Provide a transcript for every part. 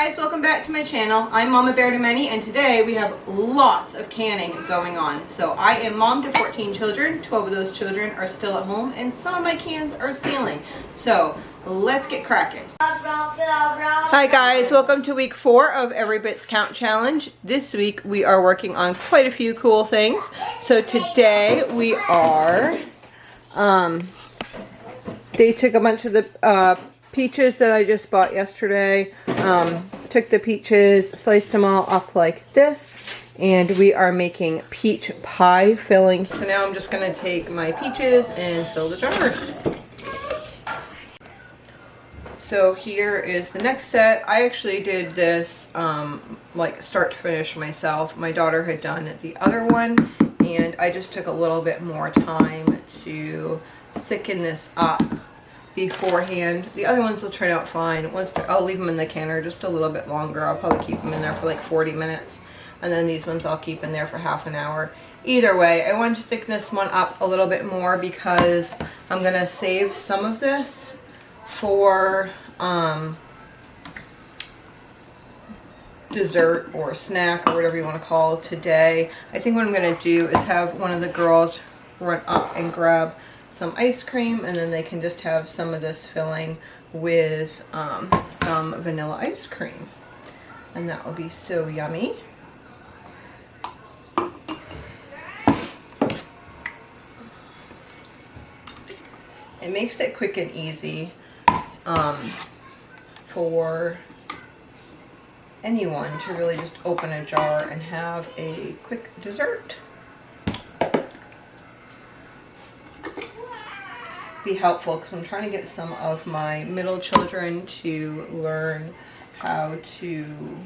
guys, welcome back to my channel. I'm Mama Bear to Many, and today we have lots of canning going on. So I am mom to 14 children. 12 of those children are still at home, and some of my cans are sealing. So let's get cracking. Hi guys, welcome to week 4 of Every Bits Count Challenge. This week we are working on quite a few cool things. So today we are, they took a bunch of the peaches that I just bought yesterday, took the peaches, sliced them all up like this, and we are making peach pie filling. So now I'm just going to take my peaches and fill the jars. So here is the next set. I actually did this like start to finish myself. My daughter had done the other one, and I just took a little bit more time to thicken this up beforehand. The other ones will turn out fine. I'll leave them in the canner just a little bit longer. I'll probably keep them in there for like 40 minutes. And then these ones I'll keep in there for half an hour. Either way, I wanted to thicken this one up a little bit more because I'm going to save some of this for dessert or snack or whatever you want to call it today. I think what I'm going to do is have one of the girls run up and grab some ice cream, and then they can just have some of this filling with some vanilla ice cream, and that will be so yummy. It makes it quick and easy for anyone to really just open a jar and have a quick dessert. Be helpful because I'm trying to get some of my middle children to learn how to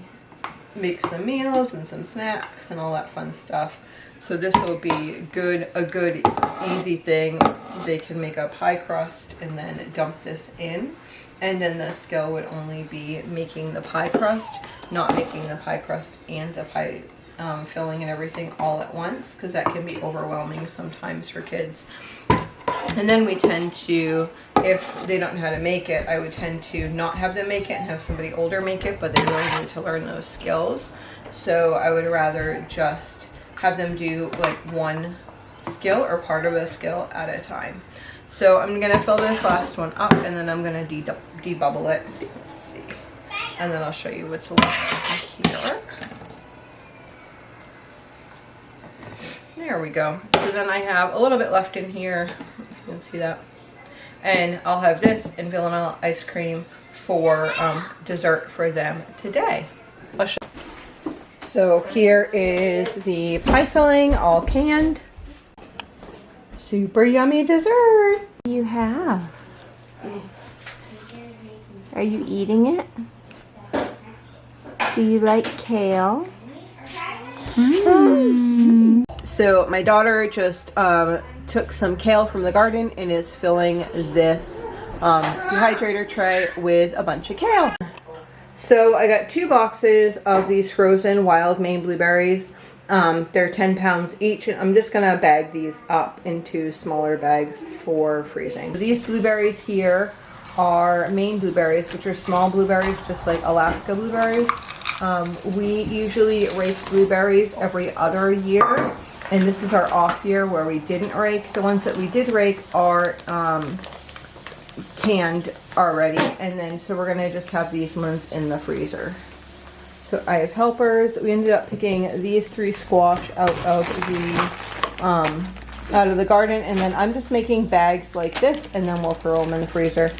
make some meals and some snacks and all that fun stuff. So this will be a good easy thing. They can make a pie crust and then dump this in, and then the skill would only be making the pie crust, not making the pie crust and the pie filling and everything all at once, because that can be overwhelming sometimes for kids. And then we tend to, if they don't know how to make it, I would tend to not have them make it and have somebody older make it, but they really need to learn those skills. So I would rather just have them do like one skill or part of a skill at a time. So I'm going to fill this last one up, and then I'm going to debubble it. Let's see. And then I'll show you what's left here. There we go. So then I have a little bit left in here. You can see that. And I'll have this and vanilla ice cream for dessert for them today. I'll show you. So here is the pie filling, all canned. Super yummy dessert. What do you have? Are you eating it? Do you like kale? Mm. So my daughter just took some kale from the garden and is filling this dehydrator tray with a bunch of kale. So I got 2 boxes of these frozen wild Maine blueberries. They're 10 pounds each, and I'm just gonna bag these up into smaller bags for freezing. These blueberries here are Maine blueberries, which are small blueberries, just like Alaska blueberries. We usually rake blueberries every other year, and this is our off year where we didn't rake. The ones that we did rake are canned already, and then so we're gonna just have these ones in the freezer. So I have helpers. We ended up picking these 3 squash out of the garden, and then I'm just making bags like this, and then we'll throw them in the freezer.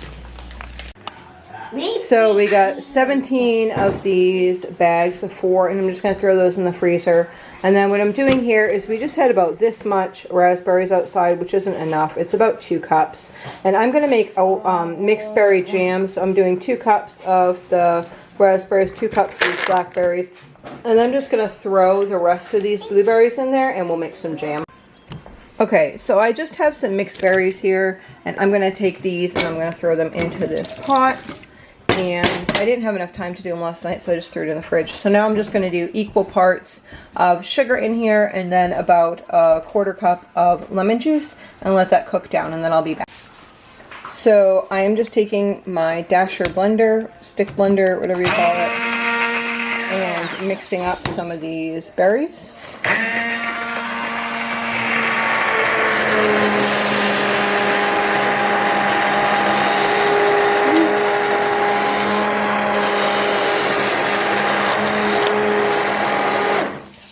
So we got 17 of these bags of 4, and I'm just going to throw those in the freezer. And then what I'm doing here is we just had about this much raspberries outside, which isn't enough. It's about 2 cups. And I'm going to make a mixed berry jam. So I'm doing 2 cups of the raspberries, 2 cups of these blackberries. And I'm just going to throw the rest of these blueberries in there, and we'll make some jam. Okay, so I just have some mixed berries here, and I'm going to take these and I'm going to throw them into this pot. And I didn't have enough time to do them last night, so I just threw it in the fridge. So now I'm just going to do equal parts of sugar in here, and then about a 1/4 cup of lemon juice, and let that cook down, and then I'll be back. So I am just taking my dasher blender, stick blender, whatever you call it, and mixing up some of these berries.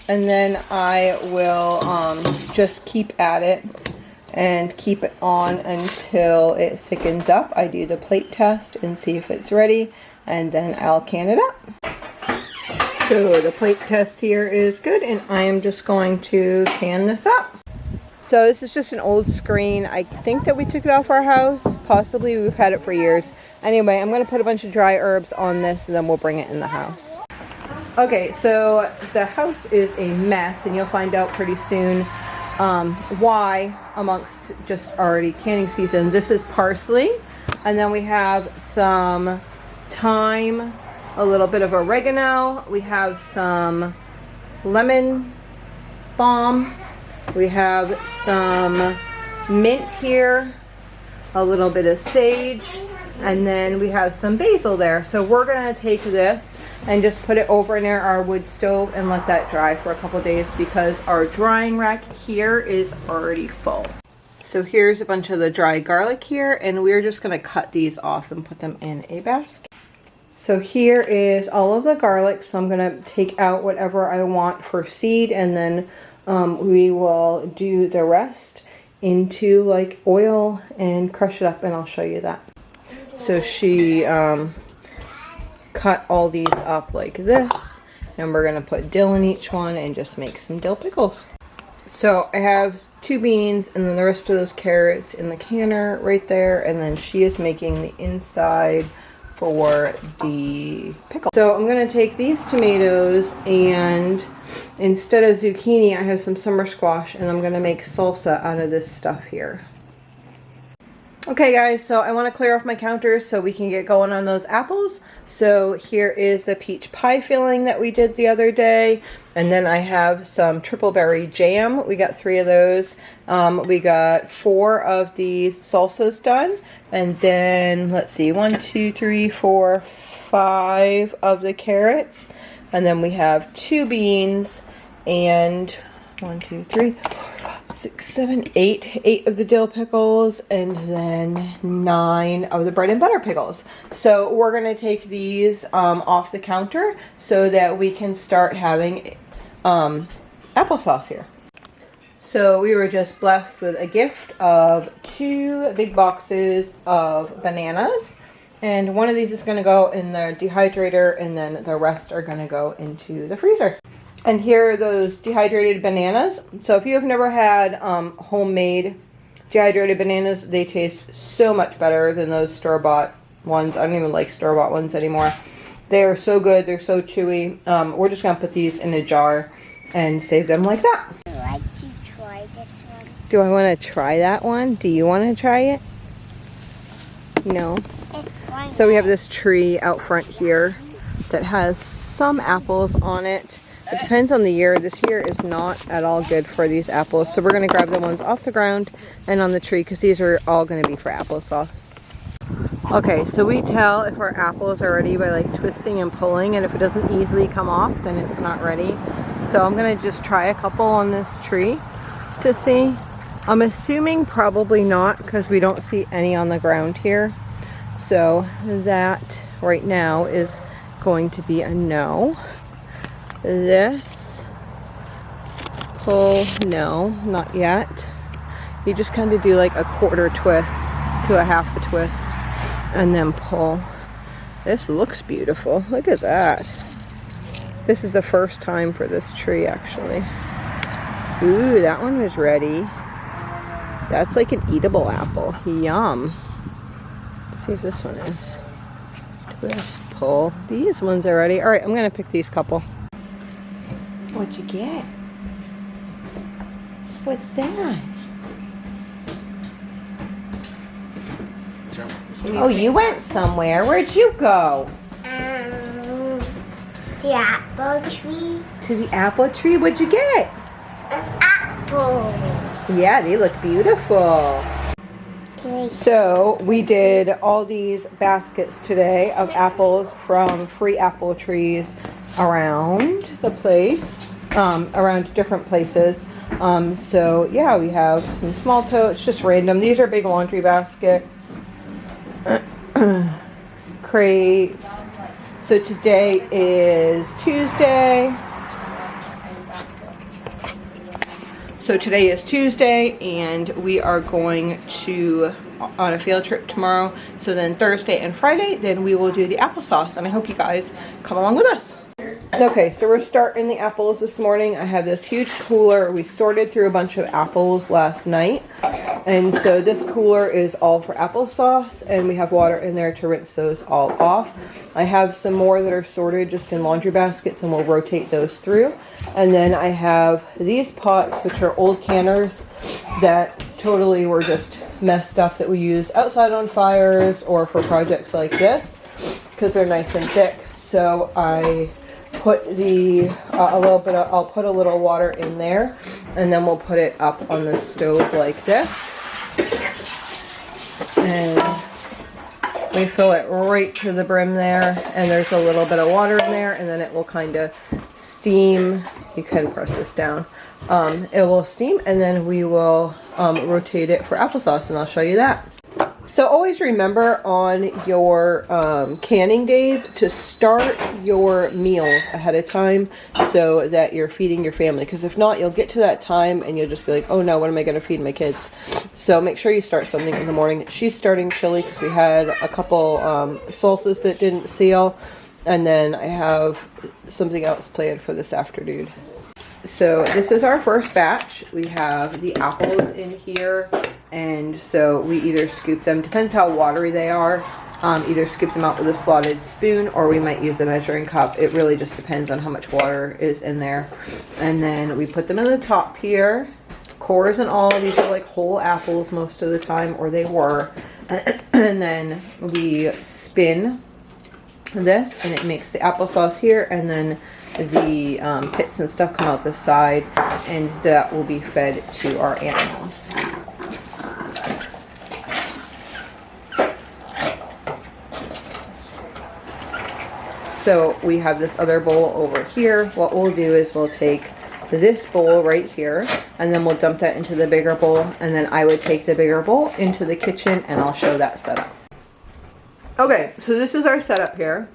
And then I will just keep at it and keep it on until it thickens up. I do the plate test and see if it's ready, and then I'll can it up. So the plate test here is good, and I am just going to can this up. So this is just an old screen. I think that we took it off our house. Possibly we've had it for years. Anyway, I'm going to put a bunch of dry herbs on this, and then we'll bring it in the house. Okay, so the house is a mess, and you'll find out pretty soon why amongst just already canning season. This is parsley, and then we have some thyme, a little bit of oregano, we have some lemon balm, we have some mint here, a little bit of sage, and then we have some basil there. So we're gonna take this and just put it over near our wood stove and let that dry for a couple days, because our drying rack here is already full. So here's a bunch of the dry garlic here, and we're just gonna cut these off and put them in a basket. So here is all of the garlic, so I'm gonna take out whatever I want for seed, and then we will do the rest into like oil and crush it up, and I'll show you that. So she cut all these up like this, and we're gonna put dill in each one and just make some dill pickles. So I have 2 beans and then the rest of those carrots in the canner right there, and then she is making the inside for the pickle. So I'm gonna take these tomatoes, and instead of zucchini I have some summer squash, and I'm gonna make salsa out of this stuff here. Okay guys, so I want to clear off my counters so we can get going on those apples. So here is the peach pie filling that we did the other day, and then I have some triple berry jam. We got 3 of those. We got 4 of these salsas done, and then let's see, 1, 2, 3, 4, 5 of the carrots, and then we have 2 beans and 1, 2, 3, 4, 5, 6, 7, 8 of the dill pickles, and then 9 of the bread and butter pickles. So we're going to take these off the counter so that we can start having applesauce here. So we were just blessed with a gift of 2 big boxes of bananas, and one of these is going to go in the dehydrator, and then the rest are going to go into the freezer. And here are those dehydrated bananas. So if you have never had homemade dehydrated bananas, they taste so much better than those store-bought ones. I don't even like store-bought ones anymore. They're so good. They're so chewy. We're just going to put these in a jar and save them like that. Would you like to try this one? Do I want to try that one? Do you want to try it? No. So we have this tree out front here that has some apples on it. It depends on the year. This year is not at all good for these apples. So we're going to grab the ones off the ground and on the tree, because these are all going to be for applesauce. Okay, so we tell if our apples are ready by like twisting and pulling, and if it doesn't easily come off, then it's not ready. So I'm going to just try a couple on this tree to see. I'm assuming probably not, because we don't see any on the ground here. So that right now is going to be a no. This pull, no, not yet. You just kind of do like a quarter twist to a half a twist and then pull. This looks beautiful. Look at that. This is the first time for this tree actually. Ooh, that one was ready. That's like an eatable apple. Yum. Let's see if this one is. Twist, pull. These ones are ready. Alright, I'm gonna pick these couple. What'd you get? What's that? Oh, you went somewhere. Where'd you go? The apple tree. To the apple tree? What'd you get? An apple. Yeah, they look beautiful. So we did all these baskets today of apples from free apple trees around the place, around different places. So yeah, we have some small totes, just random. These are big laundry baskets, crates. So today is Tuesday. And we are going to on a field trip tomorrow. So then Thursday and Friday, then we will do the applesauce, and I hope you guys come along with us. Okay, so we're starting the apples this morning. I have this huge cooler. We sorted through a bunch of apples last night, and so this cooler is all for applesauce, and we have water in there to rinse those all off. I have some more that are sorted just in laundry baskets, and we'll rotate those through. And then I have these pots, which are old canners that totally were just messed up, that we use outside on fires or for projects like this because they're nice and thick. So I put I'll put a little water in there, and then we'll put it up on the stove like this, and we fill it right to the brim there, and there's a little bit of water in there, and then it will kind of steam. You can press this down. It will steam, and then we will rotate it for applesauce, and I'll show you that. So always remember on your canning days to start your meals ahead of time so that you're feeding your family, because if not, you'll get to that time and you'll just be like, oh no, what am I going to feed my kids? So make sure you start something in the morning. She's starting chili because we had a couple salsas that didn't seal, and then I have something else planned for this afternoon. So this is our first batch. We have the apples in here, and so we either scoop them, depends how watery they are, either scoop them out with a slotted spoon, or we might use a measuring cup. It really just depends on how much water is in there. And then we put them in the top here, cores and all. These are like whole apples most of the time, or they were. And then we spin this, and it makes the applesauce here, and then the pits and stuff come out the side, and that will be fed to our animals. So we have this other bowl over here. What we'll do is we'll take this bowl right here, and then we'll dump that into the bigger bowl, and then I would take the bigger bowl into the kitchen, and I'll show that setup. Okay, so this is our setup here.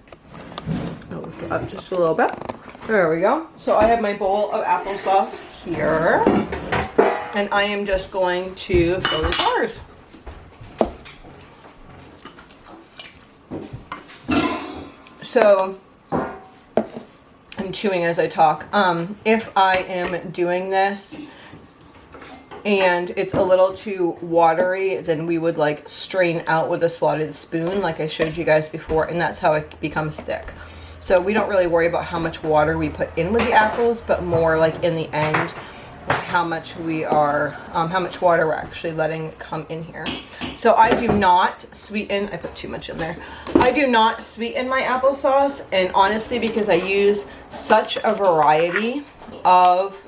I'll lift it up just a little bit. There we go. So I have my bowl of applesauce here, and I am just going to fill the jars. So I'm chewing as I talk. If I am doing this and it's a little too watery, then we would like strain out with a slotted spoon like I showed you guys before, and that's how it becomes thick. So we don't really worry about how much water we put in with the apples, but more like in the end, how much water we're actually letting come in here. So I do not sweeten, I put too much in there. I do not sweeten my applesauce, and honestly, because I use such a variety of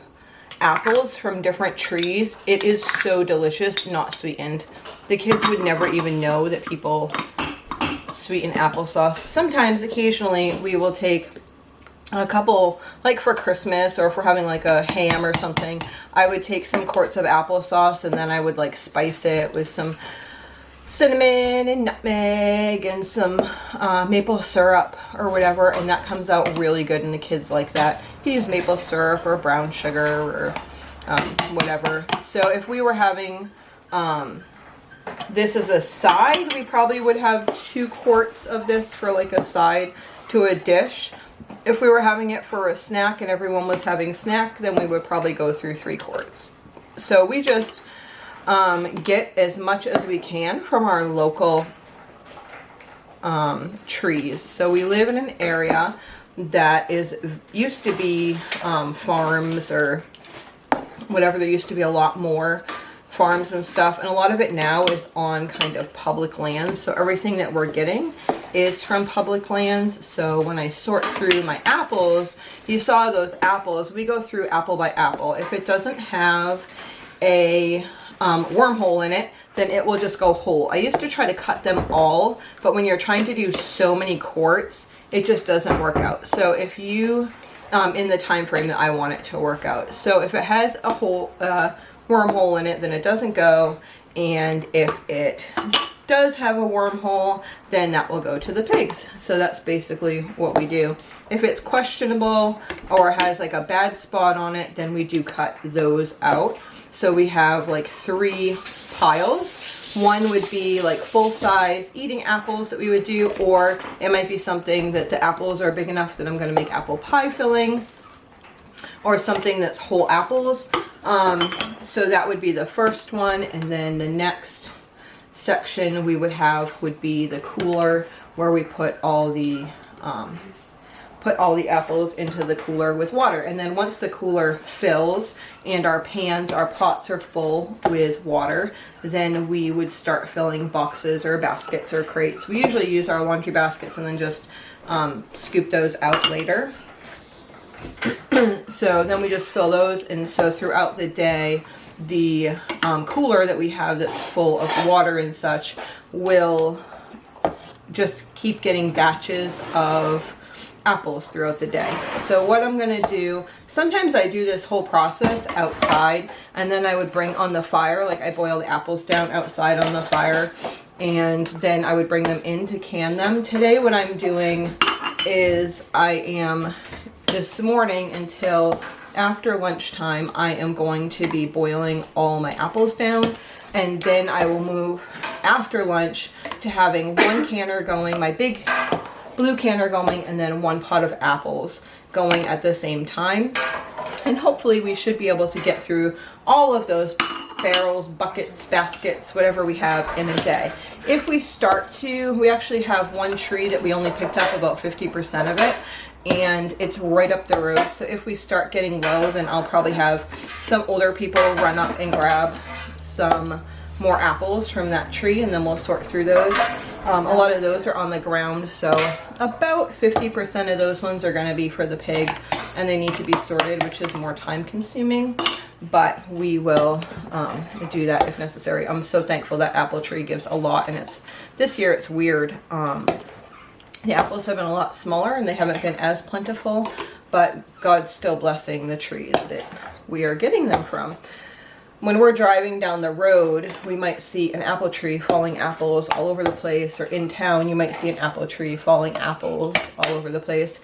apples from different trees, it is so delicious not sweetened. The kids would never even know that people sweeten applesauce. Sometimes, occasionally, we will take a couple, like for Christmas, or if we're having like a ham or something, I would take some quarts of applesauce, and then I would like spice it with some cinnamon and nutmeg and some maple syrup or whatever, and that comes out really good, and the kids like that. You can use maple syrup or brown sugar or whatever. So if we were having this as a side, we probably would have 2 quarts of this for like a side to a dish. If we were having it for a snack and everyone was having a snack, then we would probably go through 3 quarts. So we just get as much as we can from our local trees. So we live in an area that used to be farms or whatever. There used to be a lot more farms and stuff, and a lot of it now is on kind of public lands. So everything that we're getting is from public lands. So when I sort through my apples, you saw those apples, we go through apple by apple. If it doesn't have a wormhole in it, then it will just go whole. I used to try to cut them all, but when you're trying to do so many quarts, it just doesn't work out. So if you, in the time frame that I want it to work out. So if it has a hole, wormhole in it, then it doesn't go. And if it does have a wormhole, then that will go to the pigs. So that's basically what we do. If it's questionable or has like a bad spot on it, then we do cut those out. So we have like 3 piles. One would be like full-size eating apples that we would do, or it might be something that the apples are big enough that I'm going to make apple pie filling, or something that's whole apples. So that would be the first one, and then the next section we would have would be the cooler, where we put all the apples into the cooler with water. And then once the cooler fills and our pots are full with water, then we would start filling boxes or baskets or crates. We usually use our laundry baskets and then just scoop those out later. So then we just fill those, and so throughout the day, the cooler that we have that's full of water and such will just keep getting batches of apples throughout the day. So what I'm going to do, sometimes I do this whole process outside, and then I would bring on the fire, like I boil the apples down outside on the fire, and then I would bring them in to can them. Today what I'm doing is this morning until after lunchtime, I am going to be boiling all my apples down, and then I will move after lunch to having one canner going, my big blue canner going, and then 1 pot of apples going at the same time. And hopefully we should be able to get through all of those barrels, buckets, baskets, whatever we have in a day. If we start to, we actually have one tree that we only picked up about 50% of it, and it's right up the road. So if we start getting low, then I'll probably have some older people run up and grab some more apples from that tree, and then we'll sort through those. A lot of those are on the ground, so about 50% of those ones are going to be for the pig, and they need to be sorted, which is more time consuming, but we will do that if necessary. I'm so thankful that apple tree gives a lot, and this year it's weird. The apples have been a lot smaller and they haven't been as plentiful, but God's still blessing the trees that we are getting them from. When we're driving down the road, we might see an apple tree falling apples all over the place, or in town you might see an apple tree falling apples all over the place.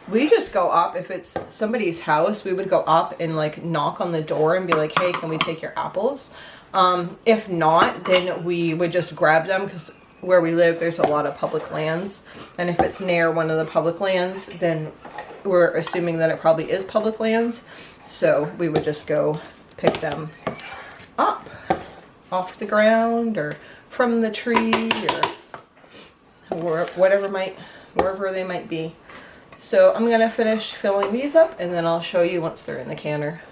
We just go up. If it's somebody's house, we would go up and like knock on the door and be like, hey, can we take your apples? If not, then we would just grab them, because where we live there's a lot of public lands, and if it's near one of the public lands, then we're assuming that it probably is public lands, so we would just go pick them up off the ground or from the tree or wherever they might be. So I'm gonna finish filling these up, and then I'll show you once they're in the canner.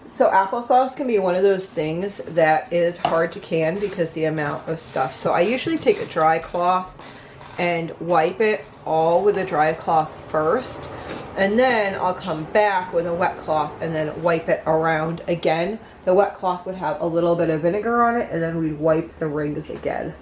So applesauce can be one of those things that is hard to can because the amount of stuff. So I usually take a dry cloth and wipe it all with a dry cloth first, and then I'll come back with a wet cloth and then wipe it around again. The wet cloth would have a little bit of vinegar on it, and then we'd wipe the rings again.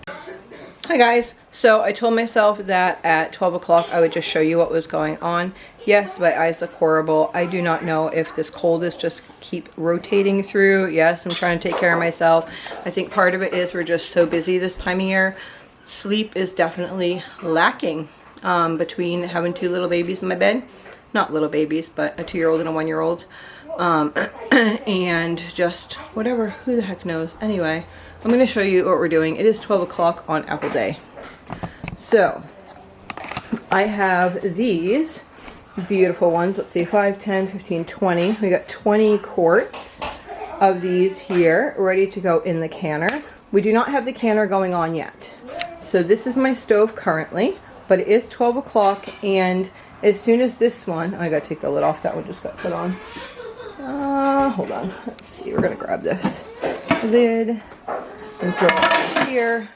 Hi guys, so I told myself that at 12 o'clock I would just show you what was going on. Yes, my eyes look horrible. I do not know if this cold is just keep rotating through. Yes, I'm trying to take care of myself. I think part of it is we're just so busy this time of year. Sleep is definitely lacking between having 2 little babies in my bed. Not little babies, but a 2-year-old and a 1-year-old. And just whatever, who the heck knows. Anyway, I'm going to show you what we're doing. It is 12 o'clock on Apple Day. So, I have these beautiful ones. Let's see, 5, 10, 15, 20. We got 20 quarts of these here ready to go in the canner. We do not have the canner going on yet. So this is my stove currently, but it is 12 o'clock, and as soon as this one, I gotta take the lid off, that one just got put on. Hold on, let's see, we're gonna grab this lid and throw it here.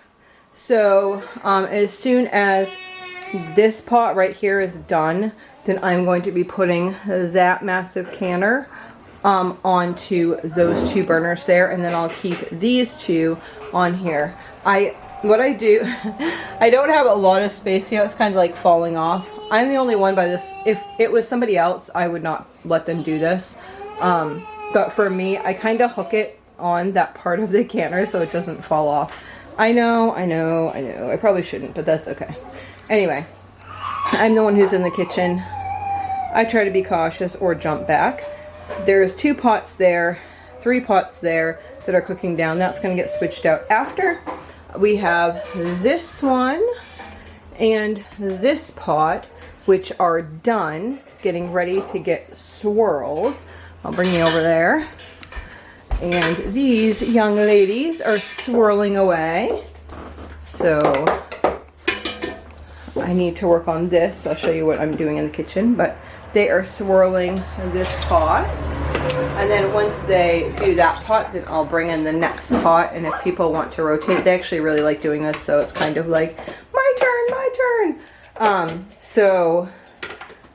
So as soon as this pot right here is done, then I'm going to be putting that massive canner onto those 2 burners there, and then I'll keep these 2 on here. I what I do, I don't have a lot of space here. It's kind of like falling off. I'm the only one by this. If it was somebody else, I would not let them do this. But for me, I kind of hook it on that part of the canner so it doesn't fall off. I know. I probably shouldn't, but that's okay. Anyway, I'm the one who's in the kitchen. I try to be cautious or jump back. There's 2 pots there, 3 pots there that are cooking down. That's going to get switched out after. We have this one and this pot, which are done, getting ready to get swirled. I'll bring you over there. And these young ladies are swirling away. So I need to work on this. I'll show you what I'm doing in the kitchen, but they are swirling this pot. And then once they do that pot, then I'll bring in the next pot. And if people want to rotate, they actually really like doing this. So it's kind of like, my turn. So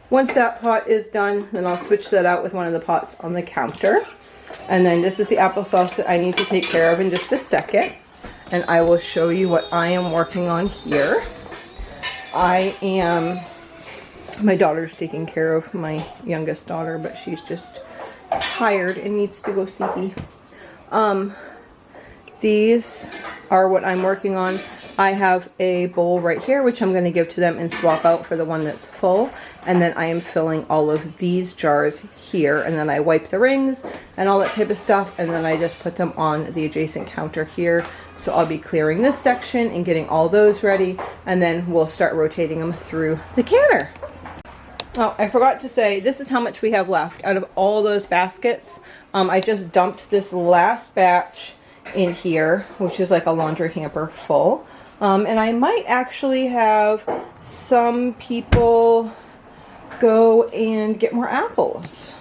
once that pot is done, then I'll switch that out with one of the pots on the counter. And then this is the applesauce that I need to take care of in just a second. And I will show you what I am working on here. My daughter's taking care of my youngest daughter, but she's just tired and needs to go sleepy. These are what I'm working on. I have a bowl right here, which I'm going to give to them and swap out for the one that's full. And then I am filling all of these jars here. And then I wipe the rings and all that type of stuff. And then I just put them on the adjacent counter here. So I'll be clearing this section and getting all those ready. And then we'll start rotating them through the canner. Oh, I forgot to say, this is how much we have left out of all those baskets. I just dumped this last batch in here, which is like a laundry hamper full. And I might actually have some people go and get more apples.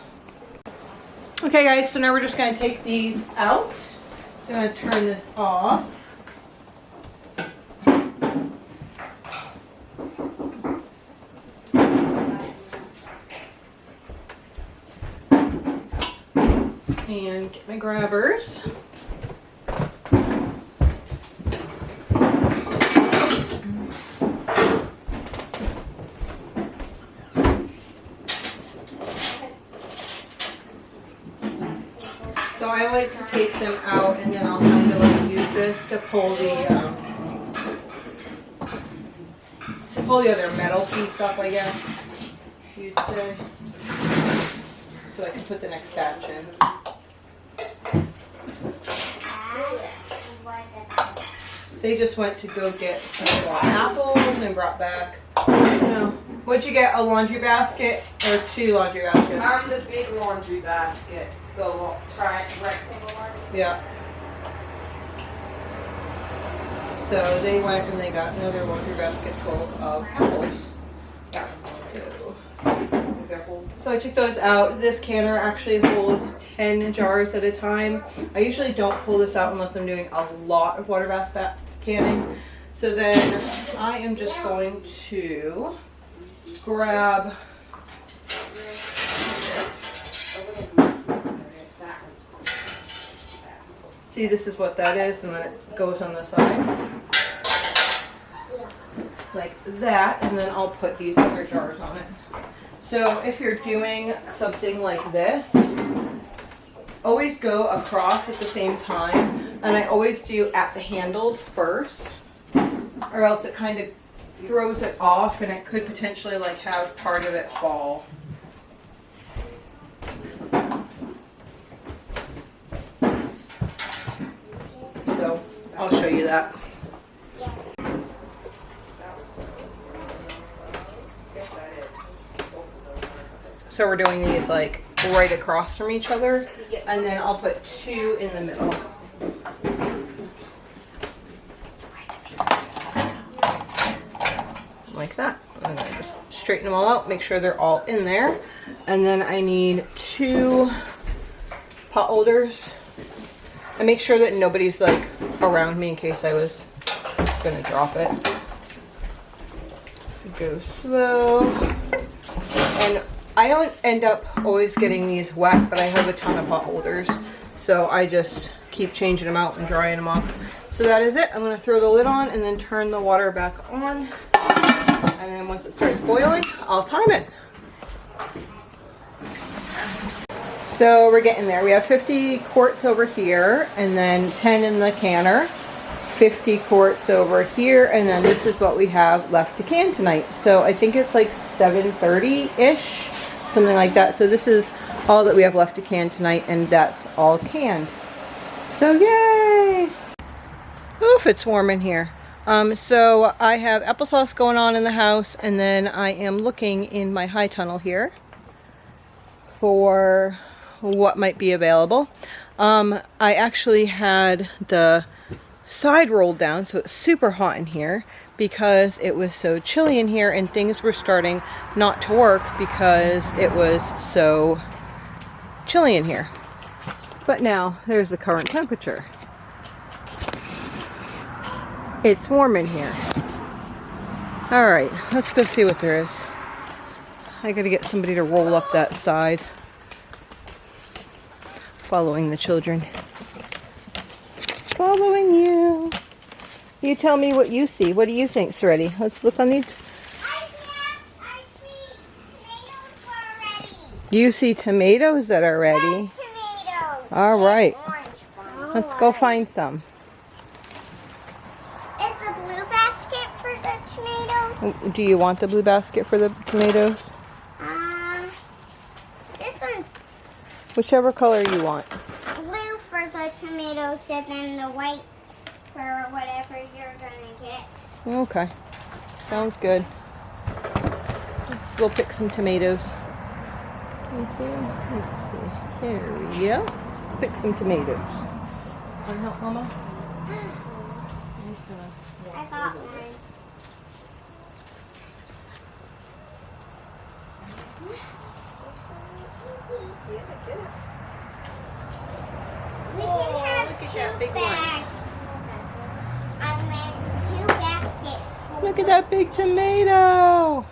Okay guys, so now we're just going to take these out. So I'm going to turn this off. And get my grabbers. So I like to take them out and then I'll kind of like use this to pull the other metal piece up, I guess you'd say. So I can put the next batch in. They just went to go get some more apples and brought back. No. What'd you get? A laundry basket or 2 laundry baskets? The big laundry basket. The rectangle one. Yeah. So they went and they got another laundry basket full of apples. So I took those out. This canner actually holds 10 jars at a time. I usually don't pull this out unless I'm doing a lot of water bath canning. So then I am just going to grab see, this is what that is, and then it goes on the sides like that, and then I'll put these other jars on it. So if you're doing something like this, always go across at the same time, and I always do at the handles first, or else it kind of throws it off and it could potentially like have part of it fall. So I'll show you that. So we're doing these like right across from each other, and then I'll put 2 in the middle. Like that. And then just straighten them all out, make sure they're all in there. And then I need 2 pot holders. And make sure that nobody's like around me in case I was gonna drop it. Go slow. And I don't end up always getting these wet, but I have a ton of pot holders. So I just keep changing them out and drying them off. So that is it. I'm going to throw the lid on and then turn the water back on. And then once it starts boiling, I'll time it. So we're getting there. We have 50 quarts over here and then 10 in the canner. 50 quarts over here, and then this is what we have left to can tonight. So I think it's like 7:30-ish, something like that. So this is all that we have left to can tonight, and that's all canned. So yay! Oof, it's warm in here. So I have applesauce going on in the house, and then I am looking in my high tunnel here for what might be available. I actually had the side rolled down, so it's super hot in here because it was so chilly in here, and things were starting not to work because it was so chilly in here. But now there's the current temperature. It's warm in here. All right, let's go see what there is. I gotta get somebody to roll up that side. Following the children. Following you. You tell me what you see. What do you think's ready? Let's look on these. I see tomatoes already. You see tomatoes that are ready. Red tomatoes. All right. Orange. Let's go find some. Is the blue basket for the tomatoes? Do you want the blue basket for the tomatoes? This one's Whichever color you want. blue for the tomatoes and then the white for whatever you're gonna get. Okay. Sounds good. We'll pick some tomatoes. Can you see them? Let's see. There we go. Let's pick some tomatoes. Want to help, Mama? I got one. We Oh, can have look at two that big one. bags. I meant 2 baskets. Look at that big tomato.